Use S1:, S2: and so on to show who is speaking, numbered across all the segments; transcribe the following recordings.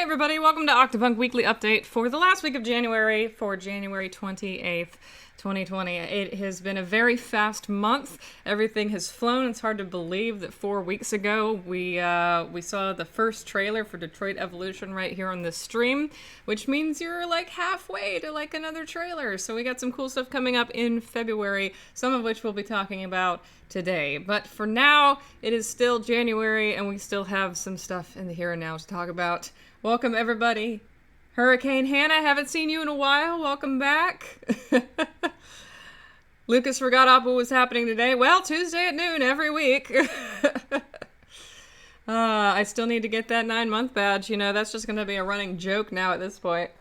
S1: everybody, welcome to Octopunk Weekly Update for the last week of January, for January 28th, 2020. It has been a very fast month. Everything has flown. It's hard to believe that 4 weeks ago we saw the first trailer for Detroit Evolution right here on this stream, which means you're like halfway to like another trailer. So we got some cool stuff coming up in February, some of which we'll be talking about today. But for now, it is still January and we still have some stuff in the here and now to talk about. Welcome everybody. Hurricane Hannah, haven't seen you in a while. Welcome back. Lucas forgot what was happening today. Well, Tuesday at noon every week. I still need to get that 9-month badge. You know, that's just going to be a running joke now at this point.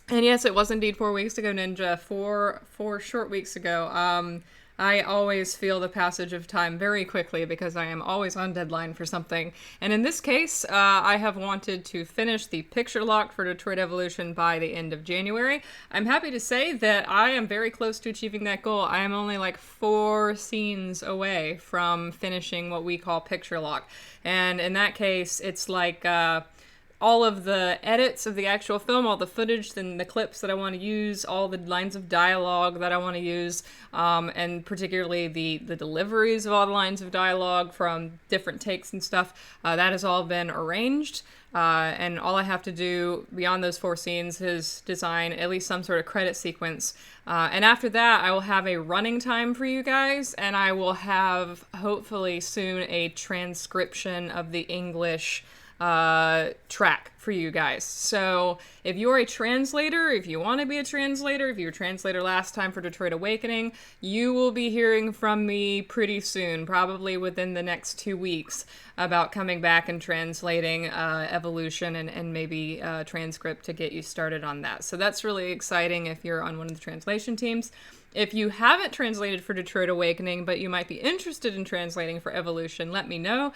S1: And yes, it was indeed 4 weeks ago, Ninja. Four short weeks ago. I always feel the passage of time very quickly because I am always on deadline for something. And in this case, I have wanted to finish the picture lock for Detroit Evolution by the end of January. I'm happy to say that I am very close to achieving that goal. I am only like 4 scenes away from finishing what we call picture lock. And in that case, it's like all of the edits of the actual film, all the footage, then the clips that I want to use, all the lines of dialogue that I want to use, and particularly the deliveries of all the lines of dialogue from different takes and stuff, that has all been arranged. And all I have to do beyond those 4 scenes is design at least some sort of credit sequence. And after that, I will have a running time for you guys, and I will have, hopefully soon, a transcription of the English track for you guys. So if you're a translator, if you want to be a translator, if you were a translator last time for Detroit Awakening, you will be hearing from me pretty soon, probably within the next 2 weeks, about coming back and translating Evolution and maybe transcript to get you started on that. So that's really exciting if you're on one of the translation teams. If you haven't translated for Detroit Awakening, but you might be interested in translating for Evolution, let me know.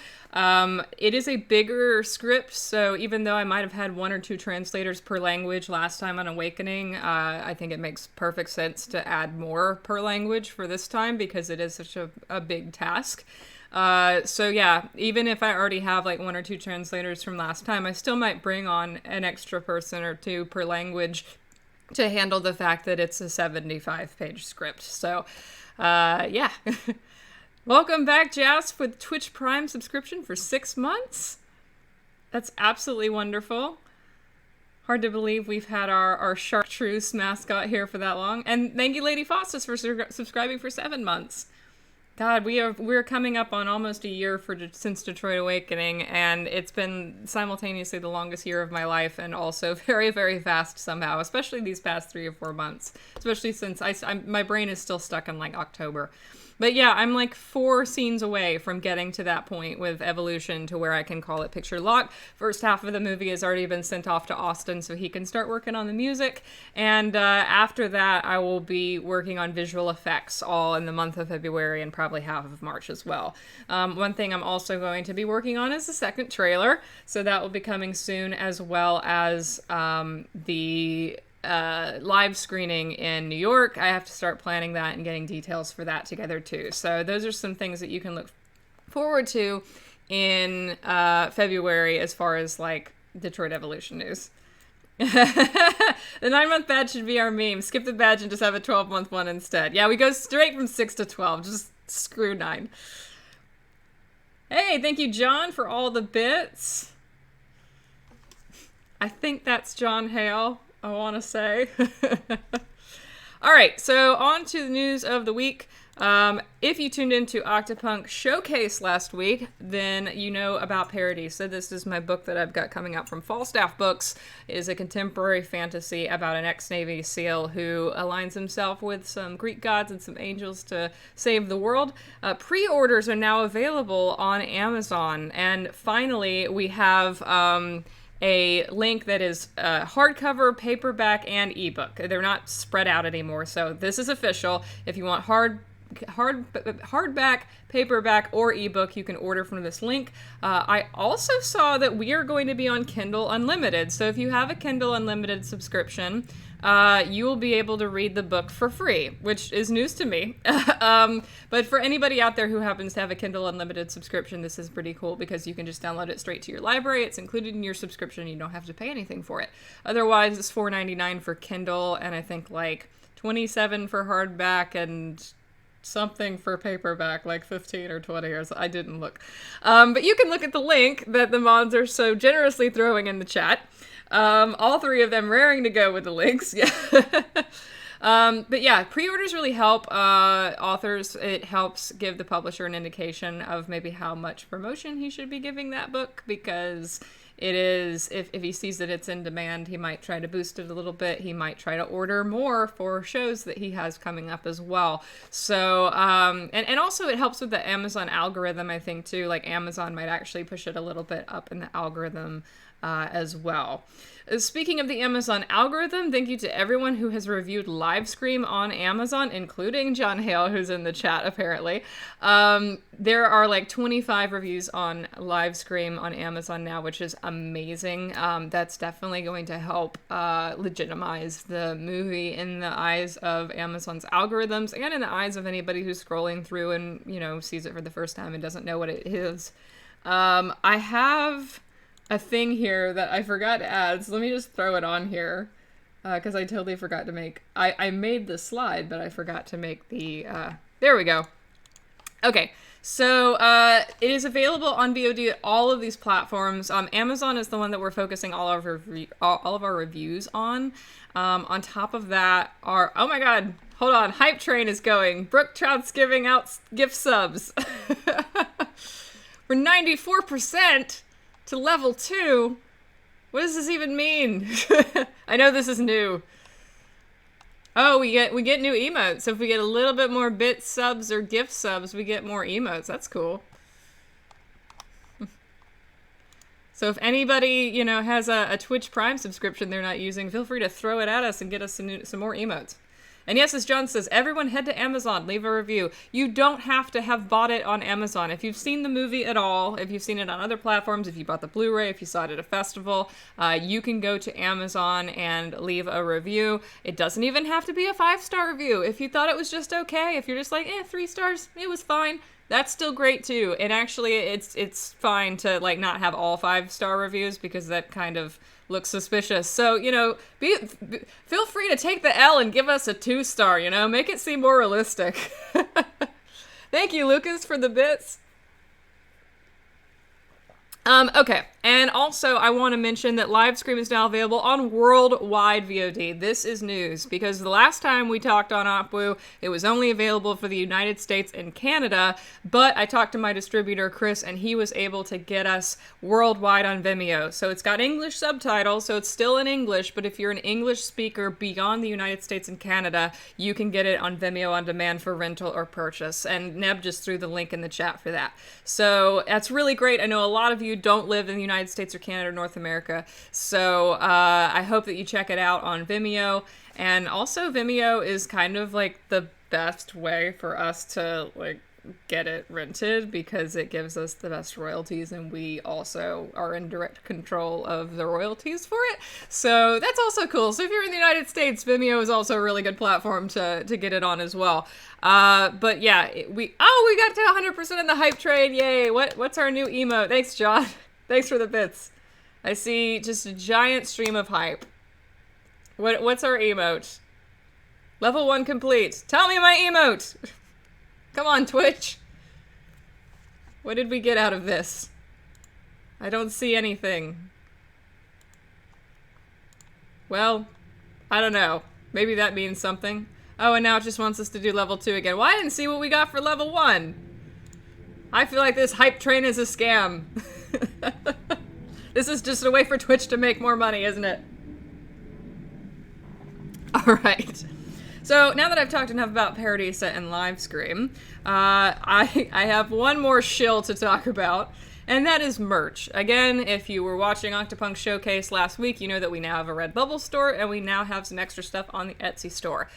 S1: It is a bigger script, so even though I might have had 1 or 2 translators per language last time on Awakening, I think it makes perfect sense to add more per language for this time because it is such a big task. So yeah, even if I already have like 1 or 2 translators from last time, I still might bring on an extra person or 2 per language to handle the fact that it's a 75-page script. So, yeah. Welcome back, Jasp, with Twitch Prime subscription for 6 months. That's absolutely wonderful. Hard to believe we've had our chartreuse mascot here for that long. And thank you, Lady Faustus, for subscribing for 7 months. God, we're coming up on almost a year since Detroit Awakening, and it's been simultaneously the longest year of my life, and also very, very fast somehow, especially these past 3 or 4 months. Especially since my brain is still stuck in like October. But yeah, I'm like 4 scenes away from getting to that point with Evolution to where I can call it picture lock. First half of the movie has already been sent off to Austin so he can start working on the music. And after that, I will be working on visual effects all in the month of February and probably half of March as well. One thing I'm also going to be working on is the second trailer. So that will be coming soon, as well as the live screening in New York. I have to start planning that and getting details for that together too. So those are some things that you can look forward to in February as far as like Detroit Evolution news. The 9-month badge should be our meme. Skip the badge and just have a 12-month one instead. Yeah, we go straight from 6 to 12. Just screw 9. Hey, thank you, John, for all the bits. I think that's John Hale, I want to say. All right, so on to the news of the week. If you tuned into Octopunk Showcase last week, then you know about Parody. So this is my book that I've got coming out from Falstaff Books. It is a contemporary fantasy about an ex-Navy SEAL who aligns himself with some Greek gods and some angels to save the world. Pre-orders are now available on Amazon. And finally, we have a link that is hardcover, paperback, and ebook. They're not spread out anymore, so this is official. If you want hardback, paperback, or ebook you can order from this link. I also saw that we are going to be on Kindle Unlimited. So if you have a Kindle Unlimited subscription, you will be able to read the book for free, which is news to me. But for anybody out there who happens to have a Kindle Unlimited subscription, this is pretty cool because you can just download it straight to your library. It's included in your subscription. You don't have to pay anything for it. Otherwise, it's $4.99 for Kindle, and I think like $27 for hardback and something for paperback, like 15 or 20 or so. I didn't look. But you can look at the link that the mods are so generously throwing in the chat. All three of them raring to go with the links. Yeah. But yeah, pre-orders really help authors. It helps give the publisher an indication of maybe how much promotion he should be giving that book, because it is, if he sees that it's in demand, he might try to boost it a little bit. He might try to order more for shows that he has coming up as well. So, and also it helps with the Amazon algorithm, I think, too. Like, Amazon might actually push it a little bit up in the algorithm as well. Speaking of the Amazon algorithm, thank you to everyone who has reviewed Livescream on Amazon, including John Hale, who's in the chat, apparently. There are like 25 reviews on Livescream on Amazon now, which is amazing. That's definitely going to help legitimize the movie in the eyes of Amazon's algorithms and in the eyes of anybody who's scrolling through and, you know, sees it for the first time and doesn't know what it is. I have a thing here that I forgot to add, so let me just throw it on here, because I totally forgot to make, I made the slide, but I forgot to make the, there we go. Okay, so it is available on VOD at all of these platforms. Amazon is the one that we're focusing all of our reviews on. On top of that are, oh my god, hold on, Hype Train is going. Brooke Trout's giving out gift subs. We're 94%. To level 2? What does this even mean? I know this is new. Oh, we get new emotes. So if we get a little bit more bit subs or gift subs, we get more emotes. That's cool. So if anybody, you know, has a Twitch Prime subscription they're not using, feel free to throw it at us and get us some more emotes. And yes, as John says, everyone head to Amazon, leave a review. You don't have to have bought it on Amazon. If you've seen the movie at all, if you've seen it on other platforms, if you bought the Blu-ray, if you saw it at a festival, you can go to Amazon and leave a review. It doesn't even have to be a 5-star review. If you thought it was just okay, if you're just like, 3 stars, it was fine, that's still great too. And actually, it's fine to like not have all 5-star reviews, because that kind of looks suspicious. So, you know, feel free to take the L and give us a 2-star, you know, make it seem more realistic. Thank you, Lucas, for the bits. Okay, and also I want to mention that Livescream is now available on worldwide VOD. This is news, because the last time we talked on OpWoo, it was only available for the United States and Canada, but I talked to my distributor, Chris, and he was able to get us worldwide on Vimeo. So it's got English subtitles, so it's still in English, but if you're an English speaker beyond the United States and Canada, you can get it on Vimeo on demand for rental or purchase, and Neb just threw the link in the chat for that. So that's really great. I know a lot of you don't live in the United States or Canada or North America, so I hope that you check it out on Vimeo. And also, Vimeo is kind of like the best way for us to like get it rented, because it gives us the best royalties, and we also are in direct control of the royalties for it. So that's also cool. So if you're in the United States, Vimeo is also a really good platform to get it on as well. But yeah, we got to 100% in the hype trade. Yay. What's our new emote? Thanks, John. Thanks for the bits. I see just a giant stream of hype. What's our emote? Level 1 complete. Tell me my emote. Come on, Twitch. What did we get out of this? I don't see anything. Well, I don't know. Maybe that means something. Oh, and now it just wants us to do level 2 again. Well, I didn't see what we got for level 1. I feel like this hype train is a scam. This is just a way for Twitch to make more money, isn't it? Alright. So, now that I've talked enough about Paradisa and Livescream, I have one more shill to talk about, and that is merch. Again, if you were watching Octopunk Showcase last week, you know that we now have a Redbubble store, and we now have some extra stuff on the Etsy store.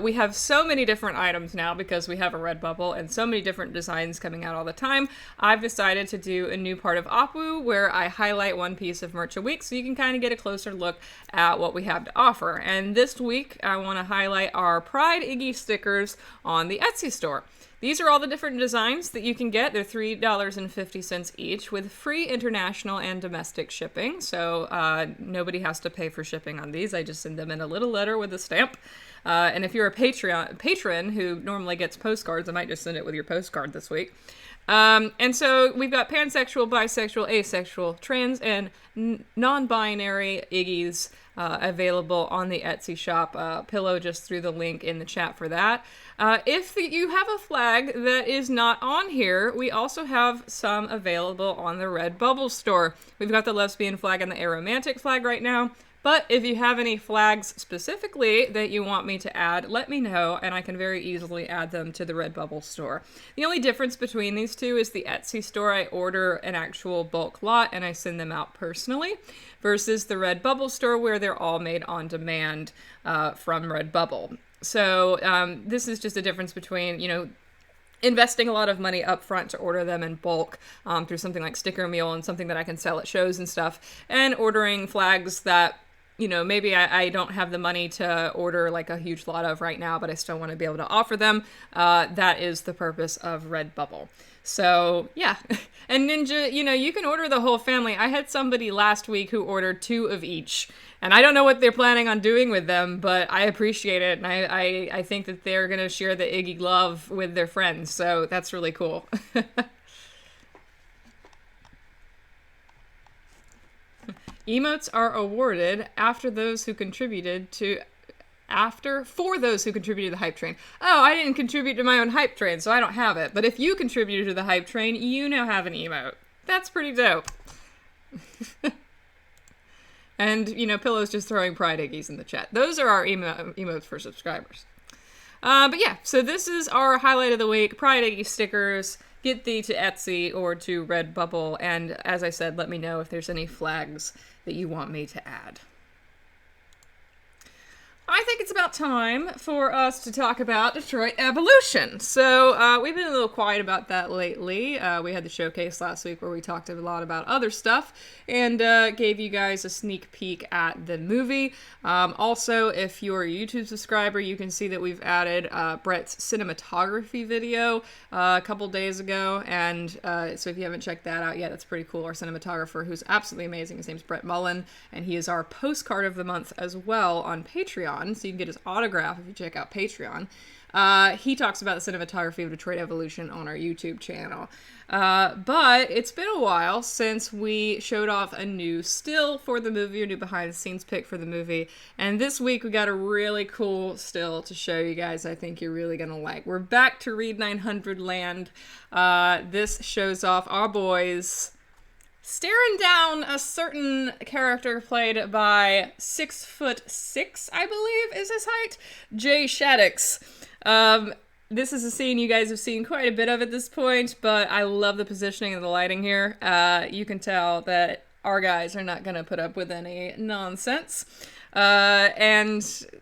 S1: We have so many different items now because we have a Redbubble, and so many different designs coming out all the time. I've decided to do a new part of Opwu where I highlight one piece of merch a week so you can kind of get a closer look at what we have to offer. And this week, I want to highlight our Pride Iggy stickers on the Etsy store. These are all the different designs that you can get. They're $3.50 each with free international and domestic shipping. So nobody has to pay for shipping on these. I just send them in a little letter with a stamp. And if you're a patron who normally gets postcards, I might just send it with your postcard this week. And so we've got pansexual, bisexual, asexual, trans, and non-binary Iggy's available on the Etsy shop. Pillow just threw the link in the chat for that. If you have a flag that is not on here, we also have some available on the Redbubble store. We've got the lesbian flag and the aromantic flag right now. But if you have any flags specifically that you want me to add, let me know, and I can very easily add them to the Redbubble store. The only difference between these two is the Etsy store, I order an actual bulk lot and I send them out personally, versus the Redbubble store where they're all made on demand from Redbubble. So this is just a difference between, investing a lot of money up front to order them in bulk through something like Sticker Mule and something that I can sell at shows and stuff, and ordering flags that maybe I don't have the money to order like a huge lot of right now, but I still want to be able to offer them. That is the purpose of Redbubble. So, yeah. And Ninja, you can order the whole family. I had somebody last week who ordered 2 of each. And I don't know what they're planning on doing with them, but I appreciate it. And I think that they're going to share the Iggy love with their friends. So that's really cool. Emotes are awarded for those who contributed to the hype train. Oh, I didn't contribute to my own hype train, so I don't have it. But if you contributed to the hype train, you now have an emote. That's pretty dope. And, Pillow's just throwing Pride Iggies in the chat. Those are our emotes for subscribers. But yeah, so this is our highlight of the week. Pride Iggy stickers. Get thee to Etsy or to Redbubble. And as I said, let me know if there's any flags that you want me to add. I think it's about time for us to talk about Detroit Evolution. So we've been a little quiet about that lately. We had the showcase last week where we talked a lot about other stuff and gave you guys a sneak peek at the movie. Also, if you're a YouTube subscriber, you can see that we've added Brett's cinematography video a couple days ago. And so if you haven't checked that out yet, that's pretty cool. Our cinematographer, who's absolutely amazing, his name's Brett Mullen, and he is our postcard of the month as well on Patreon. So you can get his autograph if you check out Patreon. He talks about the cinematography of Detroit Evolution on our YouTube channel. But it's been a while since we showed off a new still for the movie, a new behind-the-scenes pic for the movie. And this week we got a really cool still to show you guys I think you're really going to like. We're back to Read 900 land. This shows off our boys staring down a certain character played by 6'6", I believe is his height, Jay Shaddix. This is a scene you guys have seen quite a bit of at this point, but I love the positioning and the lighting here. You can tell that our guys are not going to put up with any nonsense. And something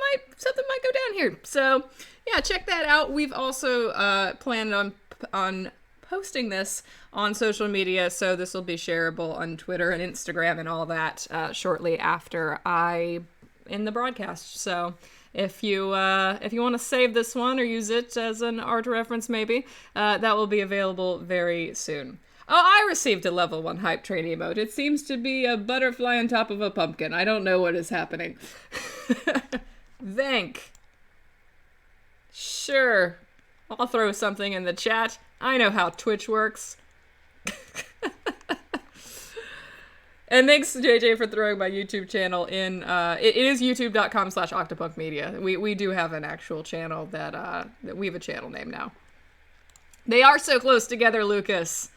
S1: might go down here. So, yeah, check that out. We've also planned on posting this on social media, so this will be shareable on Twitter and Instagram and all that shortly after I end the broadcast. So if you want to save this one or use it as an art reference maybe, that will be available very soon. Oh, I received a level 1 hype train emote. It seems to be a butterfly on top of a pumpkin. I don't know what is happening. Thank. Sure. I'll throw something in the chat. I know how Twitch works. And thanks to JJ for throwing my YouTube channel in. It is youtube.com/octopunkmedia. We do have an actual channel that we have a channel name now. They are so close together, Lucas.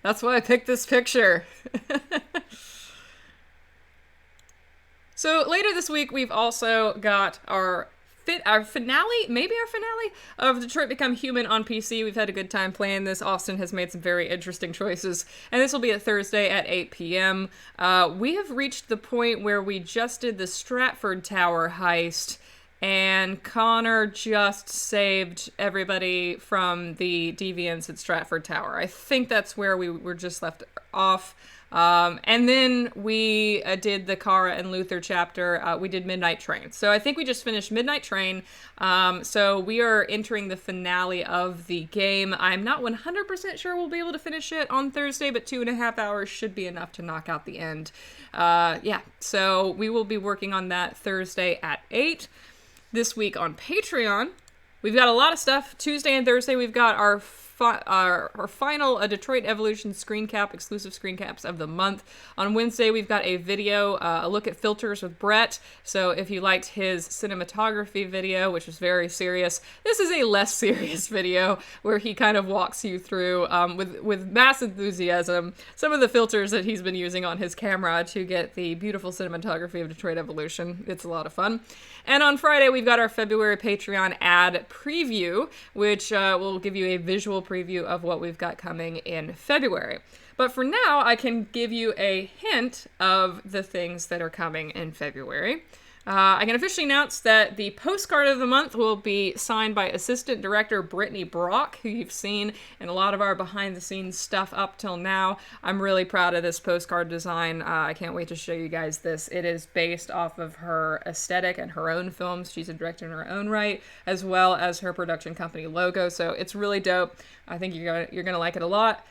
S1: That's why I picked this picture. So later this week, we've also got our our finale, maybe our finale of Detroit Become Human on PC. We've had a good time playing this. Austin has made some very interesting choices, and this will be a Thursday at 8 p.m. We have reached the point where we just did the Stratford Tower heist, and Connor just saved everybody from the deviants at Stratford Tower. I think that's where we were just left off. And then we did the Kara and Luther chapter. We did Midnight Train. So I think we just finished Midnight Train. So we are entering the finale of the game. I'm not 100% sure we'll be able to finish it on Thursday, but 2.5 hours should be enough to knock out the end. Yeah, so we will be working on that Thursday at 8. This week on Patreon, we've got a lot of stuff. Tuesday and Thursday, we've got our final Detroit Evolution screen cap, exclusive screen caps of the month. On Wednesday, we've got a video, a look at filters with Brett. So if you liked his cinematography video, which was very serious, this is a less serious video where he kind of walks you through, with mass enthusiasm, some of the filters that he's been using on his camera to get the beautiful cinematography of Detroit Evolution. It's a lot of fun. And on Friday, we've got our February Patreon ad preview, which will give you a visual preview of what we've got coming in February. But for now, I can give you a hint of the things that are coming in February. I can officially announce that the postcard of the month will be signed by Assistant Director Brittany Brock, who you've seen in a lot of our behind-the-scenes stuff up till now. I'm really proud of this postcard design. I can't wait to show you guys this. It is based off of her aesthetic and her own films. She's a director in her own right, as well as her production company logo, so it's really dope. I think you're gonna like it a lot.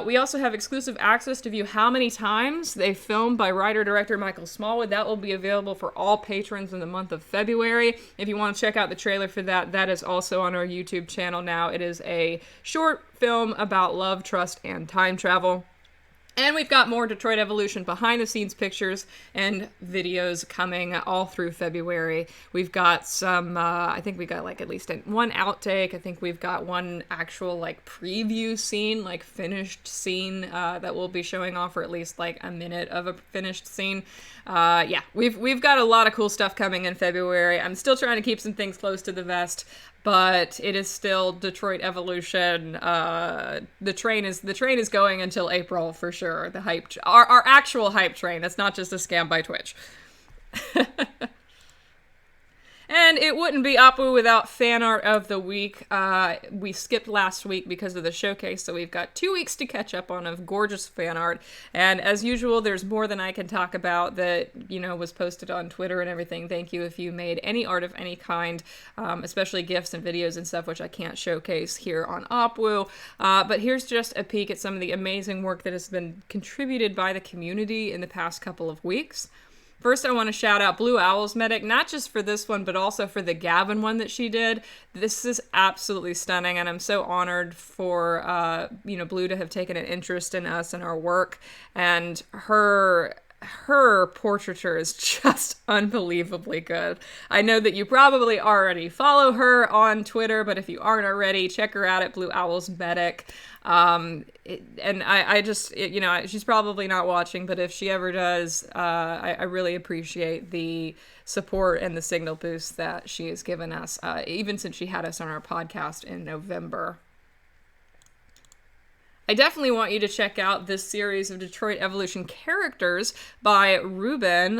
S1: We also have exclusive access to view how many times they filmed by writer-director Michael Smallwood. That will be available for all patrons in the month of February. If you want to check out the trailer for that, that is also on our YouTube channel now. It is a short film about love, trust, and time travel. And we've got more Detroit Evolution behind-the-scenes pictures and videos coming all through February. We've got some, I think we got like at least one outtake. I think we've got one actual like preview scene, like finished scene that we'll be showing off, or at least like a minute of a finished scene. Yeah, we've got a lot of cool stuff coming in February. I'm still trying to keep some things close to the vest, but it is still Detroit Evolution. The train is going until April for sure. The hype, our actual hype train. That's not just a scam by Twitch. And it wouldn't be Apu without fan art of the week. We skipped last week because of the showcase, so we've got 2 weeks to catch up on of gorgeous fan art. And as usual, there's more than I can talk about that, was posted on Twitter and everything. Thank you if you made any art of any kind, especially GIFs and videos and stuff, which I can't showcase here on Apu. But here's just a peek at some of the amazing work that has been contributed by the community in the past couple of weeks. First, I want to shout out Blue Owl's Medic, not just for this one, but also for the Gavin one that she did. This is absolutely stunning, and I'm so honored for, Blue to have taken an interest in us and our work, and her portraiture is just unbelievably good. I know that you probably already follow her on Twitter, but if you aren't already, check her out at Blue Owl's Medic. She's probably not watching, but if she ever does, I really appreciate the support and the signal boost that she has given us, even since she had us on our podcast in November. I definitely want you to check out this series of Detroit Evolution characters by Ruben.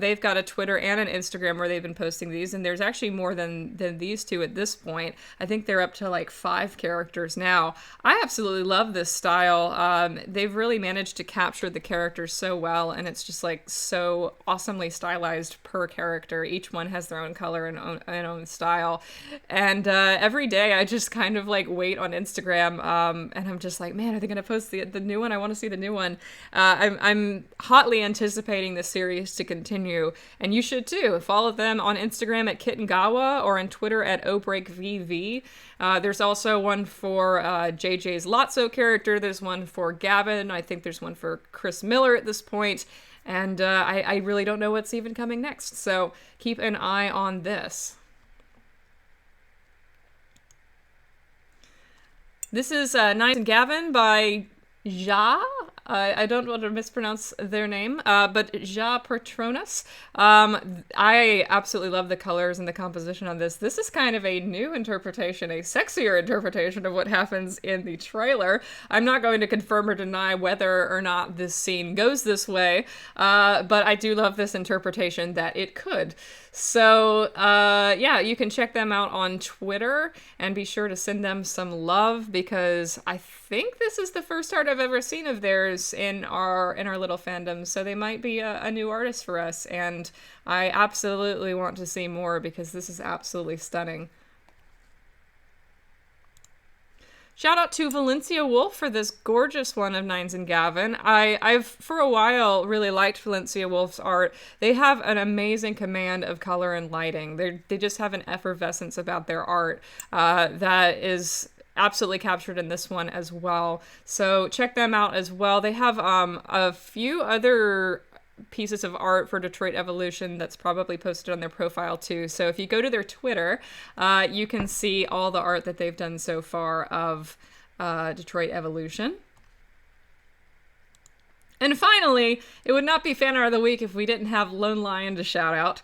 S1: They've got a Twitter and an Instagram where they've been posting these, and there's actually more than these two at this point. I think they're up to like 5 characters now. I absolutely love this style. They've really managed to capture the characters so well, and it's just like so awesomely stylized per character. Each one has their own color and own style. And every day I just kind of like wait on Instagram, and I'm just like, man, are they going to post the new one? I want to see the new one. I'm hotly anticipating the series to continue, and you should too. Follow them on Instagram at Kittengawa or on Twitter at OBreakVV. There's also one for JJ's Lotso character. There's one for Gavin. I think there's one for Chris Miller at this point. And I really don't know what's even coming next. So keep an eye on this. This is Nice and Gavin by Ja. I don't want to mispronounce their name, but Ja Patronus. I absolutely love the colors and the composition on this. This is kind of a new interpretation, a sexier interpretation of what happens in the trailer. I'm not going to confirm or deny whether or not this scene goes this way, but I do love this interpretation that it could. So, yeah, you can check them out on Twitter and be sure to send them some love because I think this is the first art I've ever seen of theirs in our little fandom. So they might be a new artist for us, and I absolutely want to see more because this is absolutely stunning. Shout out to Valencia Wolf for this gorgeous one of Nines and Gavin. I've for a while really liked Valencia Wolf's art. They have an amazing command of color and lighting. They just have an effervescence about their art that is absolutely captured in this one as well. So check them out as well. They have a few other pieces of art for Detroit Evolution that's probably posted on their profile too. So if you go to their Twitter, you can see all the art that they've done so far of Detroit Evolution. And finally, it would not be Fan Art of the Week if we didn't have Lone Lion to shout out.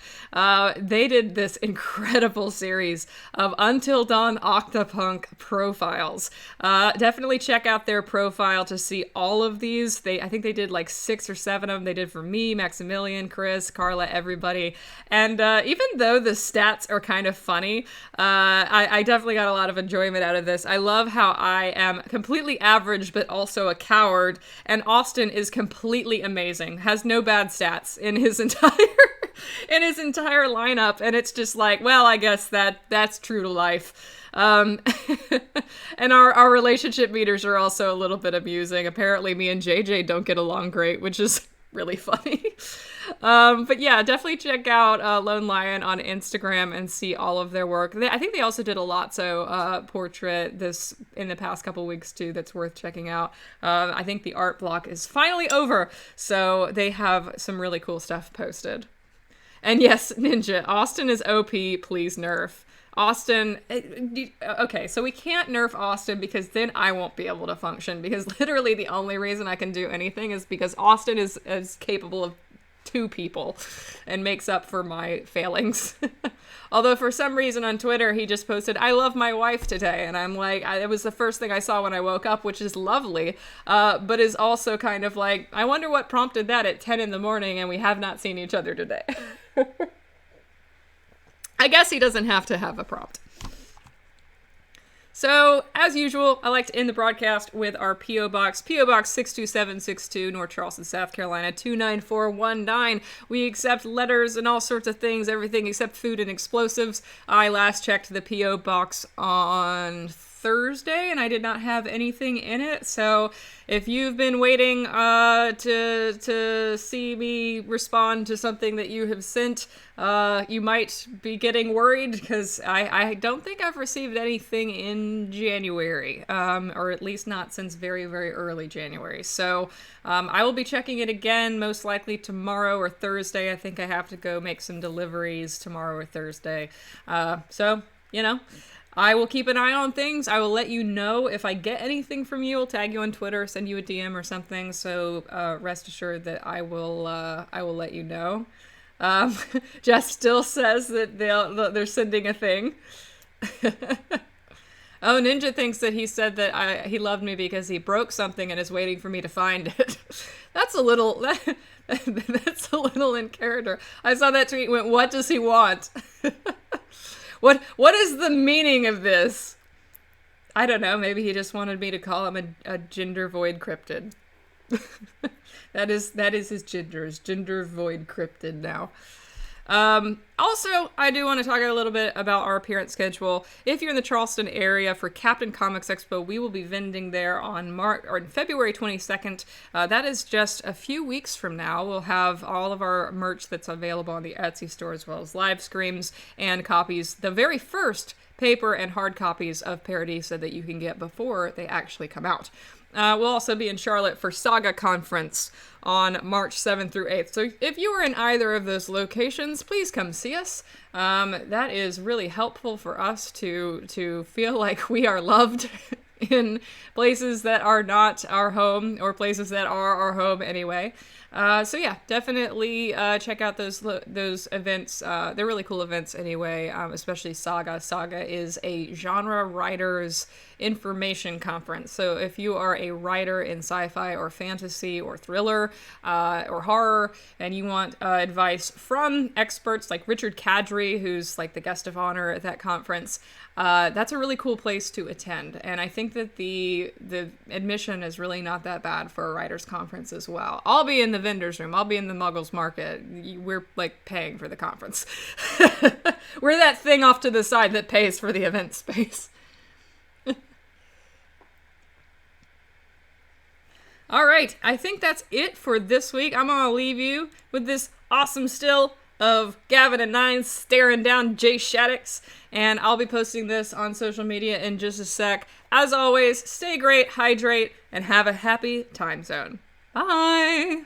S1: They did this incredible series of Until Dawn Octopunk profiles. Definitely check out their profile to see all of these. I think they did like 6 or 7 of them. They did for me, Maximilian, Chris, Carla, everybody. And even though the stats are kind of funny, I definitely got a lot of enjoyment out of this. I love how I am completely average, but also a coward. And Austin is completely amazing, has no bad stats in his entire lineup, and it's just like, well, I guess that's true to life. And our relationship meters are also a little bit amusing. Apparently me and JJ don't get along great, which is really funny. But yeah, definitely check out Lone Lion on Instagram and see all of their work. I think they also did a Lotso portrait this in the past couple weeks too that's worth checking out. I think the art block is finally over, so they have some really cool stuff posted. And yes, Ninja, Austin is OP, please nerf. Austin, okay, so we can't nerf Austin because then I won't be able to function, because literally the only reason I can do anything is because Austin is capable of 2 people and makes up for my failings. Although for some reason on Twitter he just posted, "I love my wife today," and I'm like, it was the first thing I saw when I woke up, which is lovely, but is also kind of like, I wonder what prompted that at 10 in the morning and we have not seen each other today. I guess he doesn't have to have a prompt. So, as usual, I like to end the broadcast with our P.O. Box. P.O. Box 62762, North Charleston, South Carolina, 29419. We accept letters and all sorts of things, everything except food and explosives. I last checked the P.O. Box on Thursday, and I did not have anything in it. So if you've been waiting to see me respond to something that you have sent, you might be getting worried, because I don't think I've received anything in January, or at least not since very, very early January. So I will be checking it again, most likely tomorrow or Thursday. I think I have to go make some deliveries tomorrow or Thursday. So, you know, I will keep an eye on things. I will let you know if I get anything from you. I'll tag you on Twitter, send you a DM or something. So rest assured that I will let you know. Jess still says that they're sending a thing. Oh, Ninja thinks that he said that he loved me because he broke something and is waiting for me to find it. That's a little in character. I saw that tweet and went, what does he want? What is the meaning of this? I don't know. Maybe he just wanted me to call him a gender void cryptid. That is his gender. Is gender void cryptid now. Also, I do want to talk a little bit about our appearance schedule. If you're in the Charleston area for Captain Comics Expo, we will be vending there on February 22nd. That is just a few weeks from now. We'll have all of our merch that's available on the Etsy store, as well as live streams and copies, the very first paper and hard copies of Paradisa that you can get before they actually come out. We'll also be in Charlotte for Saga Conference on March 7th through 8th. So if you are in either of those locations, please come see us. That is really helpful for us to feel like we are loved in places that are not our home or places that are our home anyway. So yeah, definitely check out those events. They're really cool events anyway, especially Saga. Saga is a genre writers information conference. So if you are a writer in sci-fi or fantasy or thriller or horror, and you want advice from experts like Richard Kadri, who's like the guest of honor at that conference, that's a really cool place to attend. And I think that the admission is really not that bad for a writers conference as well. I'll be in the vendor's room. I'll be in the Muggles Market. We're like paying for the conference. We're that thing off to the side that pays for the event space. All right, I think that's it for this week. I'm going to leave you with this awesome still of Gavin and Nine staring down Jay Shaddix, and I'll be posting this on social media in just a sec. As always, stay great, hydrate, and have a happy time zone. Bye!